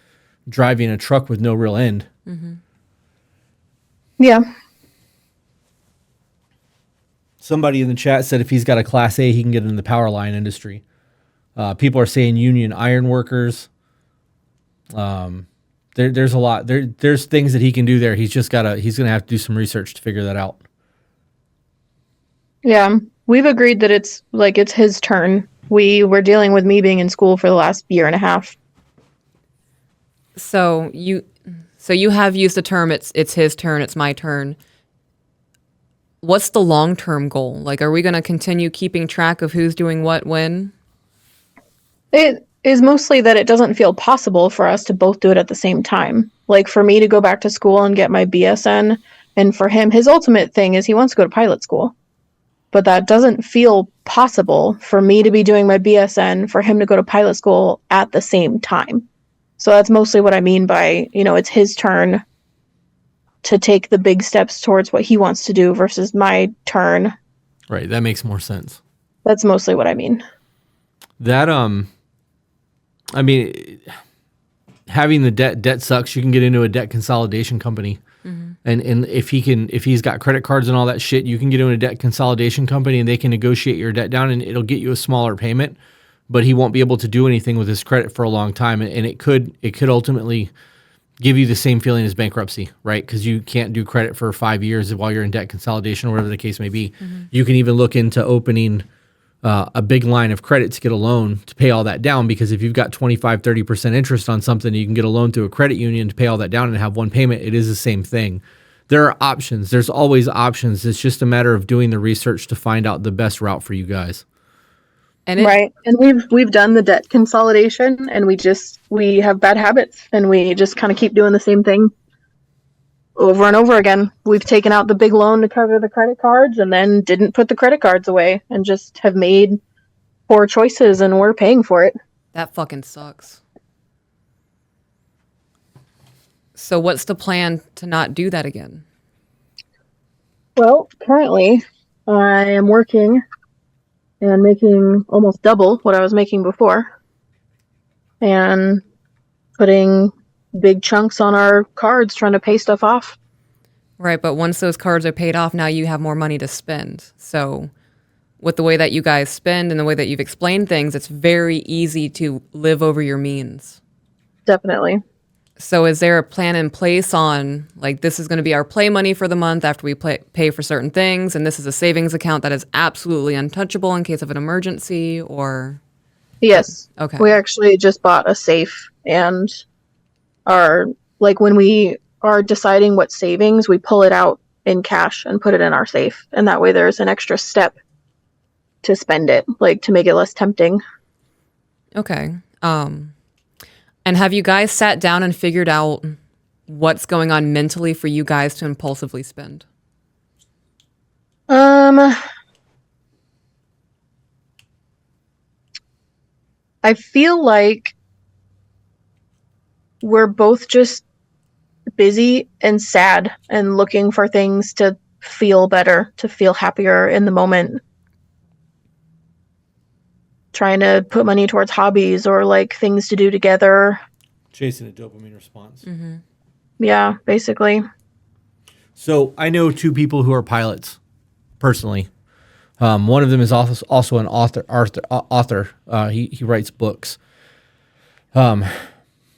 driving a truck with no real end. Yeah. Somebody in the chat said if he's got a Class A, he can get into the power line industry. People are saying union iron workers. There's a lot. There's things that he can do there. He's going to have to do some research to figure that out. Yeah. We've agreed that it's his turn. We were dealing with me being in school for the last year and a half. So you have used the term, it's his turn, it's my turn. What's the long-term goal? Like, are we going to continue keeping track of who's doing what when? It is mostly that it doesn't feel possible for us to both do it at the same time. Like for me to go back to school and get my BSN, and for him, his ultimate thing is he wants to go to pilot school. But that doesn't feel possible for me to be doing my BSN, for him to go to pilot school at the same time. So that's mostly what I mean by, it's his turn to take the big steps towards what he wants to do versus my turn. Right. That makes more sense. That's mostly what I mean. That, I mean, having the debt sucks. You can get into a debt consolidation company. And if he's got credit cards and all that shit, you can get into a debt consolidation company and they can negotiate your debt down and it'll get you a smaller payment, but he won't be able to do anything with his credit for a long time. And it could ultimately give you the same feeling as bankruptcy, right? Because you can't do credit for 5 years while you're in debt consolidation or whatever the case may be. You can even look into opening a big line of credit to get a loan to pay all that down, because if you've got 25, 30% interest on something, you can get a loan through a credit union to pay all that down and have one payment. It is the same thing. There are options. There's always options. It's just a matter of doing the research to find out the best route for you guys. Right. And we've done the debt consolidation and we have bad habits and we just kind of keep doing the same thing over and over again. We've taken out the big loan to cover the credit cards and then didn't put the credit cards away and just have made poor choices and we're paying for it. That fucking sucks. So what's the plan to not do that again? Well, currently I am working and making almost double what I was making before and putting big chunks on our cards, trying to pay stuff off. Right, but once those cards are paid off, now you have more money to spend. So with the way that you guys spend and the way that you've explained things, it's very easy to live over your means. Definitely. So is there a plan in place on, like, this is going to be our play money for the month after we pay for certain things, and this is a savings account that is absolutely untouchable in case of an emergency, or? Yes. Okay. We actually just bought a safe and when we are deciding what savings, we pull it out in cash and put it in our safe. And that way there's an extra step to spend it, like to make it less tempting. Okay. And have you guys sat down and figured out what's going on mentally for you guys to impulsively spend? I feel like we're both just busy and sad and looking for things to feel better, to feel happier in the moment. Trying to put money towards hobbies or like things to do together. Chasing a dopamine response. Mm-hmm. Yeah, basically. So I know two people who are pilots personally. One of them is also an author. He writes books.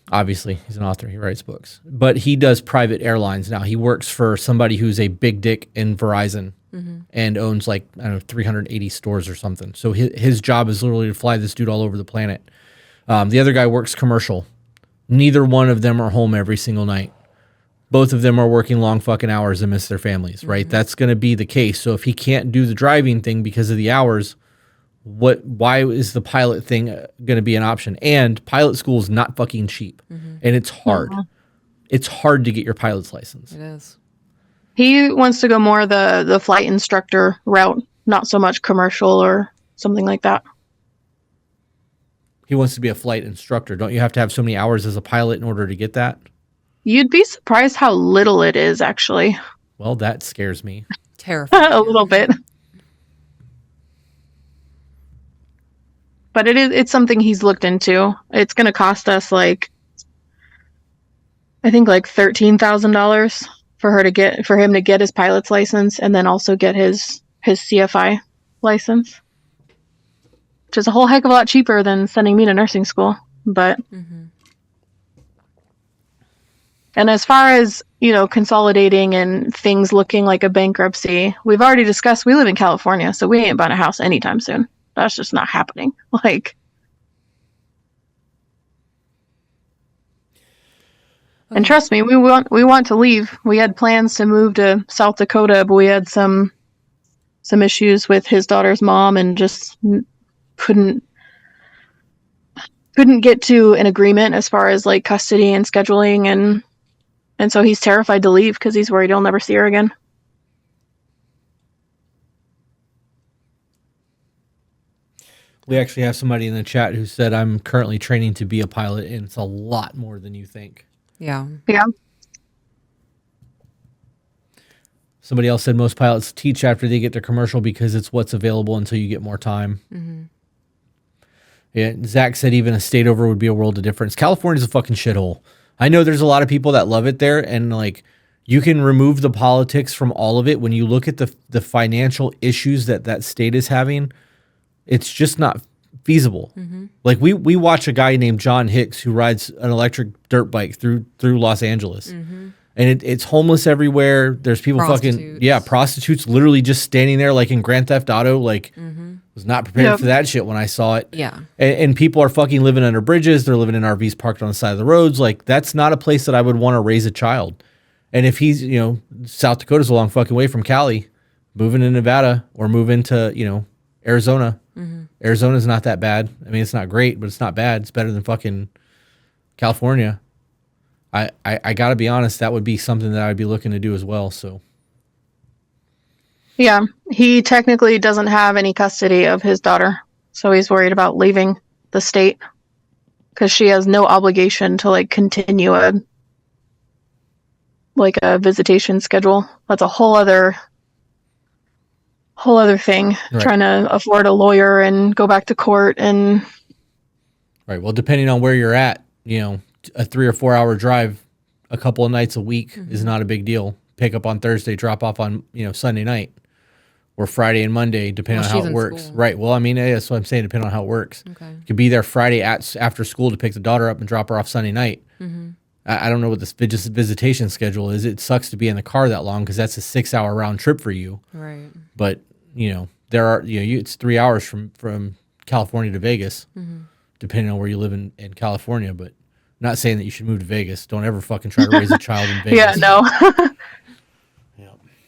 Obviously, he's an author. He writes books. But he does private airlines now. He works for somebody who's a big dick in Verizon and owns 380 stores or something. So his job is literally to fly this dude all over the planet. The other guy works commercial. Neither one of them are home every single night. Both of them are working long fucking hours and miss their families, right? That's going to be the case. So if he can't do the driving thing because of the hours, why is the pilot thing going to be an option? And pilot school is not fucking cheap, and it's hard. It's hard to get your pilot's license. It is. He wants to go more the flight instructor route, not so much commercial or something like that. He wants to be a flight instructor. Don't you have to have so many hours as a pilot in order to get that? You'd be surprised how little it is, actually. Well, that scares me. Terrifying. A little bit. But it's something he's looked into. It's going to cost us I think $13,000 for him to get his pilot's license and then also get his CFI license, which is a whole heck of a lot cheaper than sending me to nursing school. But and as far as consolidating and things looking like a bankruptcy, we've already discussed we live in California, so we ain't buying a house anytime soon. That's just not happening. And trust me, we want to leave. We had plans to move to South Dakota, but we had some issues with his daughter's mom and just couldn't couldn't get to an agreement as far as like custody and scheduling, and so he's terrified to leave because he's worried he'll never see her again. We actually have somebody in the chat who said, I'm currently training to be a pilot, and it's a lot more than you think. Yeah. Yeah. Somebody else said most pilots teach after they get their commercial because it's what's available until you get more time. Mm-hmm. Yeah, Zach said even a state over would be a world of difference. California's a fucking shithole. I know there's a lot of people that love it there, and like you can remove the politics from all of it. When you look at the financial issues that state is having, it's just not feasible. Mm-hmm. Like we watch a guy named John Hicks who rides an electric dirt bike through Los Angeles. Mm-hmm. And it's homeless everywhere. There's people prostitutes literally just standing there like in Grand Theft Auto. Like, was not prepared for that shit when I saw it. Yeah. And people are fucking living under bridges. They're living in RVs parked on the side of the roads. Like, that's not a place that I would want to raise a child. And if he's, South Dakota's a long fucking way from Cali, moving to Nevada or moving to, Arizona. Mm-hmm. Arizona's not that bad. I mean, it's not great, but it's not bad. It's better than fucking California. I got to be honest, that would be something that I'd be looking to do as well. So, yeah, he technically doesn't have any custody of his daughter, so he's worried about leaving the state because she has no obligation to like continue a visitation schedule. That's a whole other thing. Right. Trying to afford a lawyer and go back to court and. Right. Well, depending on where you're at, a 3 or 4 hour drive a couple of nights a week is not a big deal. Pick up on Thursday, drop off on, Sunday night or Friday and Monday, depending on how it works. School. Right. Well, I mean, that's what I'm saying, depending on how it works. Okay. You could be there Friday after school to pick the daughter up and drop her off Sunday night. Mm-hmm. I don't know what this visitation schedule is. It sucks to be in the car that long because that's a 6 hour round trip for you. Right. But, there are, it's 3 hours from California to Vegas, depending on where you live in California. But not saying that you should move to Vegas. Don't ever fucking try to raise a child in Vegas. Yeah, no.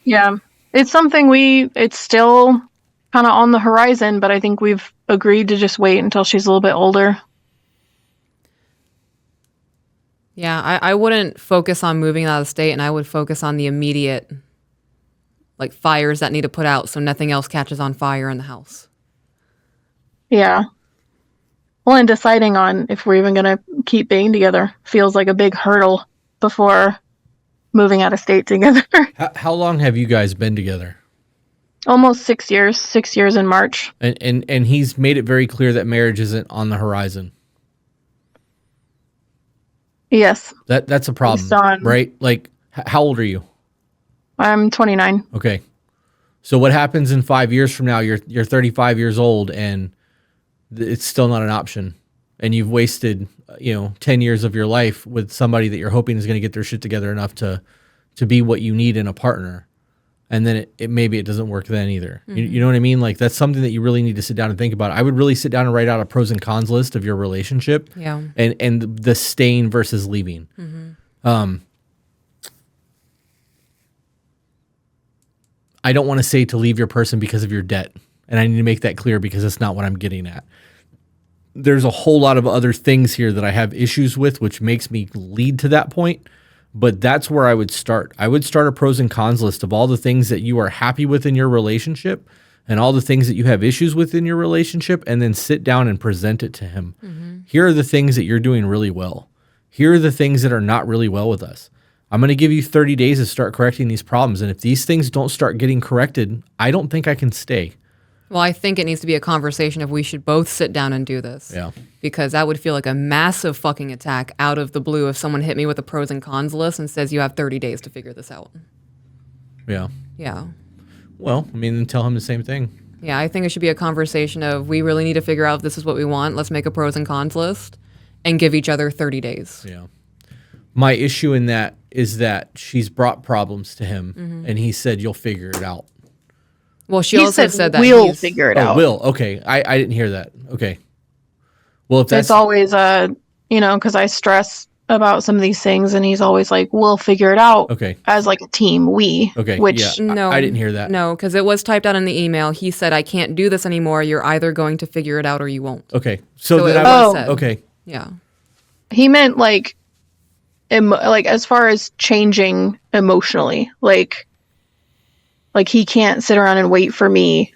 Yeah. It's something it's still kind of on the horizon, but I think we've agreed to just wait until she's a little bit older. Yeah, I wouldn't focus on moving out of the state, and I would focus on the immediate, like, fires that need to put out so nothing else catches on fire in the house. Yeah. Well, and deciding on if we're even going to keep being together feels like a big hurdle before moving out of state together. How long have you guys been together? Almost 6 years. 6 years in March. And he's made it very clear that marriage isn't on the horizon. Yes. That's a problem, right? Like, how old are you? I'm 29. Okay. So what happens in 5 years from now? You're 35 years old and it's still not an option. And you've wasted, 10 years of your life with somebody that you're hoping is going to get their shit together enough to be what you need in a partner. And then maybe it doesn't work then either. Mm-hmm. You know what I mean? Like, that's something that you really need to sit down and think about. I would really sit down and write out a pros and cons list of your relationship. Yeah. And the staying versus leaving. Mm-hmm. I don't want to say to leave your person because of your debt. And I need to make that clear because that's not what I'm getting at. There's a whole lot of other things here that I have issues with, which makes me lead to that point. But that's where I would start. I would start a pros and cons list of all the things that you are happy with in your relationship and all the things that you have issues with in your relationship, and then sit down and present it to him. Mm-hmm. Here are the things that you're doing really well. Here are the things that are not really well with us. I'm going to give you 30 days to start correcting these problems. And if these things don't start getting corrected, I don't think I can stay. Well, I think it needs to be a conversation if we should both sit down and do this. Yeah. Because that would feel like a massive fucking attack out of the blue if someone hit me with a pros and cons list and says you have 30 days to figure this out. Yeah. Yeah. Well, I mean, then tell him the same thing. Yeah, I think it should be a conversation of we really need to figure out if this is what we want. Let's make a pros and cons list and give each other 30 days. Yeah. My issue in that is that she's brought problems to him, and he said, you'll figure it out. Well, she also said that we'll figure it out. Will. Okay. I didn't hear that. Okay. Well, if that's... It's always, because I stress about some of these things, and he's always like, we'll figure it out. Okay. As like a team, we. Okay. Which... Yeah. No. I didn't hear that. No, because it was typed out in the email. He said, I can't do this anymore. You're either going to figure it out or you won't. Okay. So it then was I... said. Okay. Yeah. He meant like like as far as changing emotionally, like he can't sit around and wait for me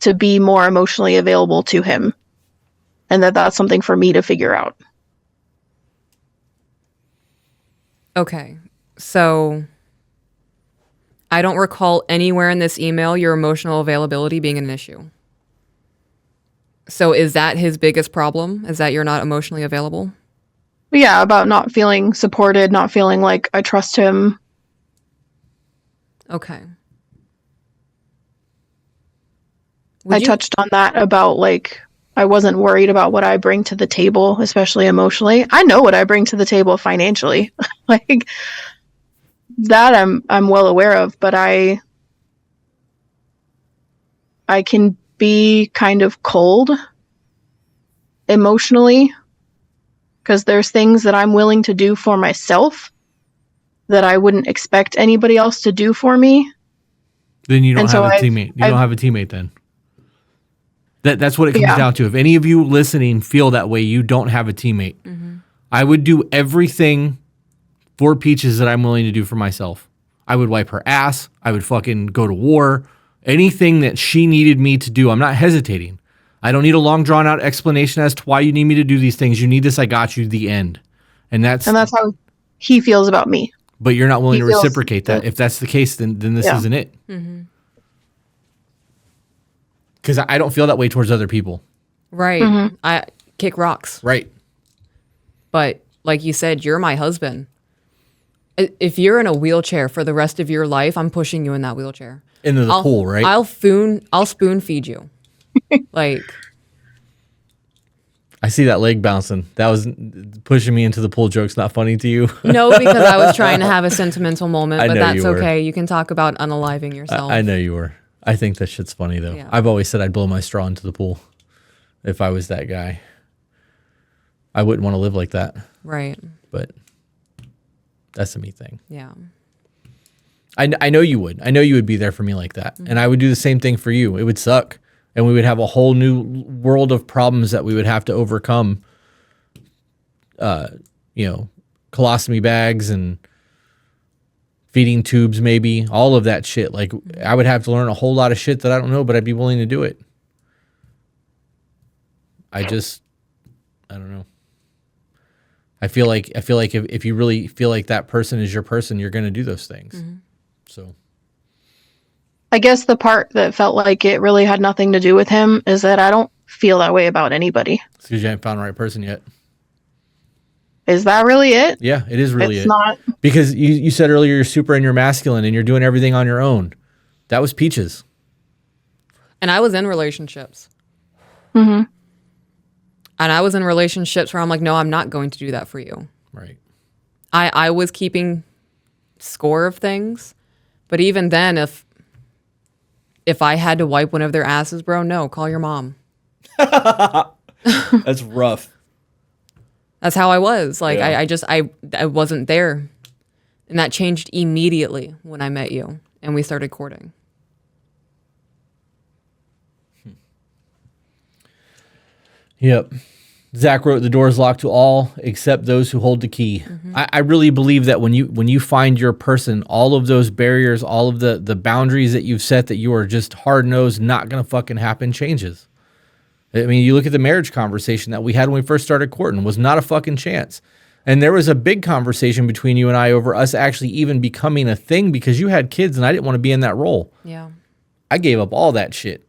to be more emotionally available to him, and that's something for me to figure out. Okay. So I don't recall anywhere in this email your emotional availability being an issue. So is that his biggest problem? Is that you're not emotionally available? But yeah, about not feeling supported, not feeling like I trust him. Okay. I touched on that about like I wasn't worried about what I bring to the table, especially emotionally. I know what I bring to the table financially. Like that I'm well aware of, but I can be kind of cold emotionally because there's things that I'm willing to do for myself that I wouldn't expect anybody else to do for me. Then you don't have a teammate. You don't have a teammate then. That's what it comes down to. If any of you listening feel that way, you don't have a teammate. Mm-hmm. I would do everything for Peaches that I'm willing to do for myself. I would wipe her ass. I would fucking go to war. Anything that she needed me to do, I'm not hesitating. I don't need a long drawn out explanation as to why you need me to do these things. You need this, I got you, the end. And that's how he feels about me. But you're not willing to reciprocate that. If that's the case, then this isn't it. Because I don't feel that way towards other people. Right. Mm-hmm. I kick rocks. Right. But like you said, you're my husband. If you're in a wheelchair for the rest of your life, I'm pushing you in that wheelchair. Into the pool, right? I'll spoon feed you. Like, I see that leg bouncing. That was pushing me into the pool. Joke's not funny to you. No, because I was trying to have a sentimental moment, but that's okay. You can talk about unaliving yourself. I know you were. I think that shit's funny though. Yeah. I've always said I'd blow my straw into the pool if I was that guy. I wouldn't want to live like that. Right. But that's a me thing. Yeah. I know you would. I know you would be there for me like that. Mm-hmm. And I would do the same thing for you. It would suck. And we would have a whole new world of problems that we would have to overcome. Colostomy bags and feeding tubes, maybe, all of that shit. Like, I would have to learn a whole lot of shit that I don't know, but I'd be willing to do it. I don't know. I feel like if you really feel like that person is your person, you're going to do those things. Mm-hmm. So I guess the part that felt like it really had nothing to do with him is that I don't feel that way about anybody. It's because you haven't found the right person yet. Is that really it? Yeah, it is really it's not. Because you said earlier you're super and you're masculine and you're doing everything on your own. That was Peaches. And I was in relationships. Mm-hmm. And I was in relationships where I'm like, no, I'm not going to do that for you. Right. I was keeping score of things. But even then, if I had to wipe one of their asses, bro, no, call your mom. That's rough. That's how I was. Like, yeah. I wasn't there. And that changed immediately when I met you and we started courting. Yep. Zach wrote, the door is locked to all except those who hold the key. Mm-hmm. I really believe that when you find your person, all of those barriers, all of the boundaries that you've set that you are just hard-nosed, not going to fucking happen, changes. I mean, you look at the marriage conversation that we had when we first started courting, was not a fucking chance. And there was a big conversation between you and I over us actually even becoming a thing because you had kids and I didn't want to be in that role. Yeah. I gave up all that shit.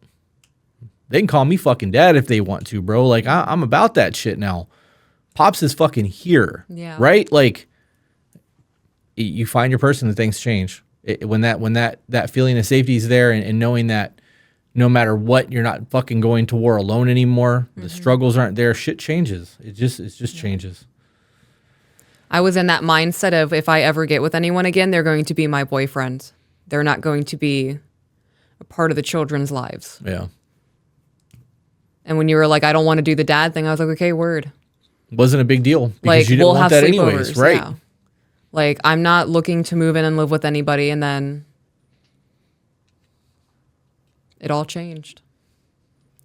They can call me fucking dad if they want to, bro. Like, I'm about that shit now. Pops is fucking here. Yeah. Right? Like, you find your person and things change. When that feeling of safety is there and knowing that no matter what, you're not fucking going to war alone anymore. Mm-hmm. The struggles aren't there. Shit changes. It just changes. I was in that mindset of if I ever get with anyone again, they're going to be my boyfriend. They're not going to be a part of the children's lives. Yeah. And when you were like, I don't want to do the dad thing, I was like, okay, word. Wasn't a big deal because like, you didn't we'll want have that sleepovers, anyways, right? Yeah. Like, I'm not looking to move in and live with anybody, and then it all changed.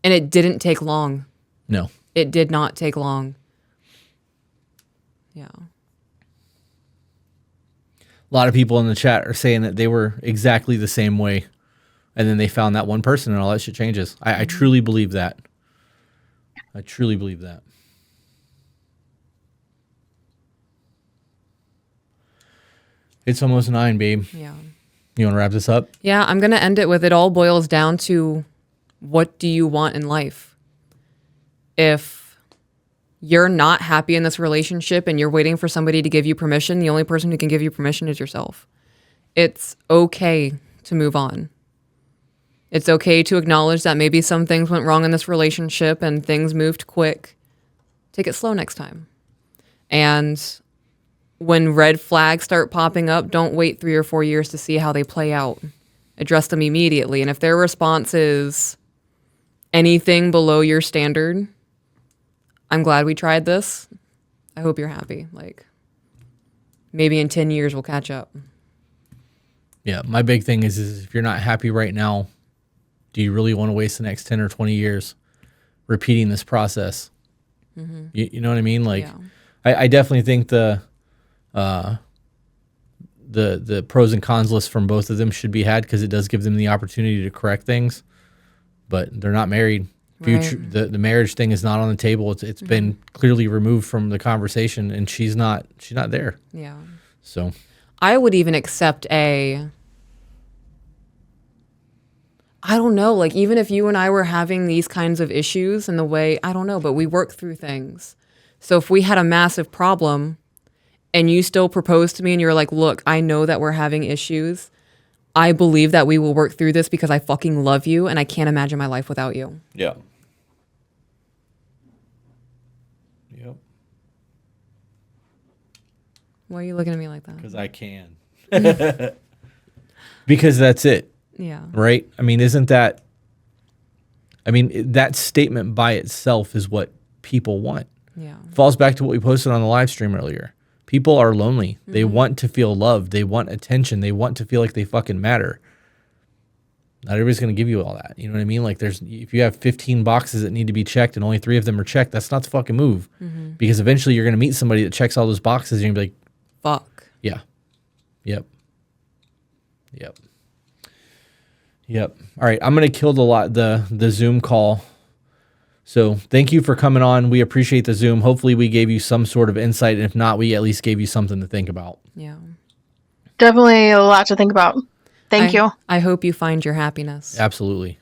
And it didn't take long. No. It did not take long. Yeah. A lot of people in the chat are saying that they were exactly the same way. And then they found that one person and all that shit changes. I truly believe that. I truly believe that. It's almost 9, babe. Yeah. You want to wrap this up? Yeah, I'm going to end it with it all boils down to what do you want in life? If you're not happy in this relationship and you're waiting for somebody to give you permission, the only person who can give you permission is yourself. It's okay to move on. It's okay to acknowledge that maybe some things went wrong in this relationship and things moved quick. Take it slow next time. And when red flags start popping up, don't wait 3 or 4 years to see how they play out. Address them immediately. And if their response is anything below your standard, I'm glad we tried this. I hope you're happy. Like, maybe in 10 years we'll catch up. Yeah, my big thing is if you're not happy right now, do you really want to waste the next 10 or 20 years repeating this process? Mm-hmm. You know what I mean? Like, yeah. I definitely think the pros and cons list from both of them should be had because it does give them the opportunity to correct things, but they're not married. Future, right. The marriage thing is not on the table. It's been clearly removed from the conversation, and she's not there. Yeah. So I would even accept I don't know, like even if you and I were having these kinds of issues in the way, I don't know, but we work through things. So if we had a massive problem and you still proposed to me and you're like, look, I know that we're having issues. I believe that we will work through this because I fucking love you and I can't imagine my life without you. Yeah. Yep. Why are you looking at me like that? Because I can. Because that's it. Yeah. Right? I mean, that statement by itself is what people want. Yeah. Falls back to what we posted on the live stream earlier. People are lonely. Mm-hmm. They want to feel loved. They want attention. They want to feel like they fucking matter. Not everybody's going to give you all that. You know what I mean? Like if you have 15 boxes that need to be checked and only 3 of them are checked, that's not the fucking move. Mm-hmm. Because eventually you're going to meet somebody that checks all those boxes and you're going to be like, fuck. Yeah. Yep. All right. I'm going to kill the Zoom call. So thank you for coming on. We appreciate the Zoom. Hopefully we gave you some sort of insight. And if not, we at least gave you something to think about. Yeah. Definitely a lot to think about. Thank you. I hope you find your happiness. Absolutely.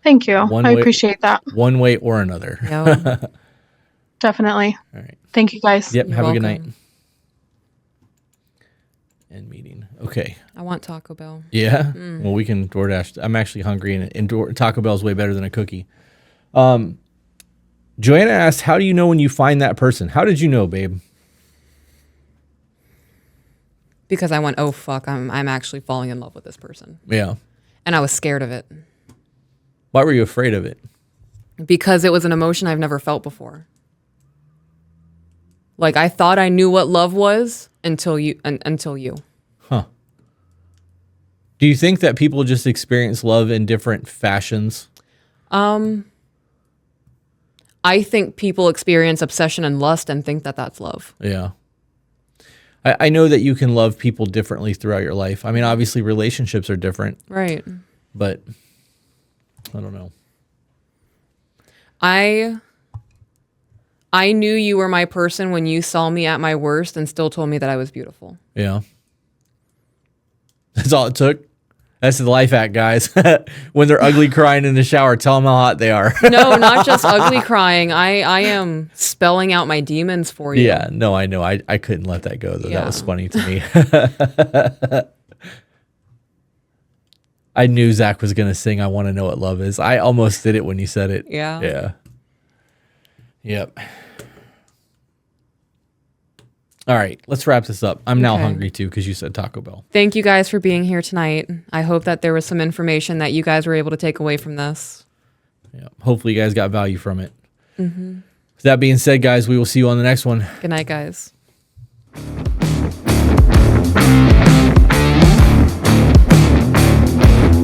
Thank you. I appreciate that. One way or another. Yep. Definitely. All right. Thank you guys. Yep. You're Have welcome. a good night. End meeting. Okay. I want Taco Bell. Yeah? Well, we can DoorDash. I'm actually hungry, and Taco Bell's way better than a cookie. Joanna asked, how do you know when you find that person? How did you know, babe? Because I went, oh, fuck, I'm actually falling in love with this person. Yeah. And I was scared of it. Why were you afraid of it? Because it was an emotion I've never felt before. Like, I thought I knew what love was until you. Huh. Do you think that people just experience love in different fashions? I think people experience obsession and lust and think that that's love. Yeah. I know that you can love people differently throughout your life. I mean, obviously relationships are different. Right. But I don't know. I knew you were my person when you saw me at my worst and still told me that I was beautiful. Yeah. That's all it took. That's the life hack, guys. When they're ugly crying in the shower, tell them how hot they are. No, not just ugly crying. I am spelling out my demons for you. Yeah, no, I know. I couldn't let that go, though. Yeah. That was funny to me. I knew Zach was going to sing I Want to Know What Love Is. I almost did it when you said it. Yeah. Yeah. Yep. All right, let's wrap this up. I'm now hungry too because you said Taco Bell. Thank you guys for being here tonight. I hope that there was some information that you guys were able to take away from this. Yeah. Hopefully you guys got value from it. Mm-hmm. With that being said, guys, we will see you on the next one. Good night, guys.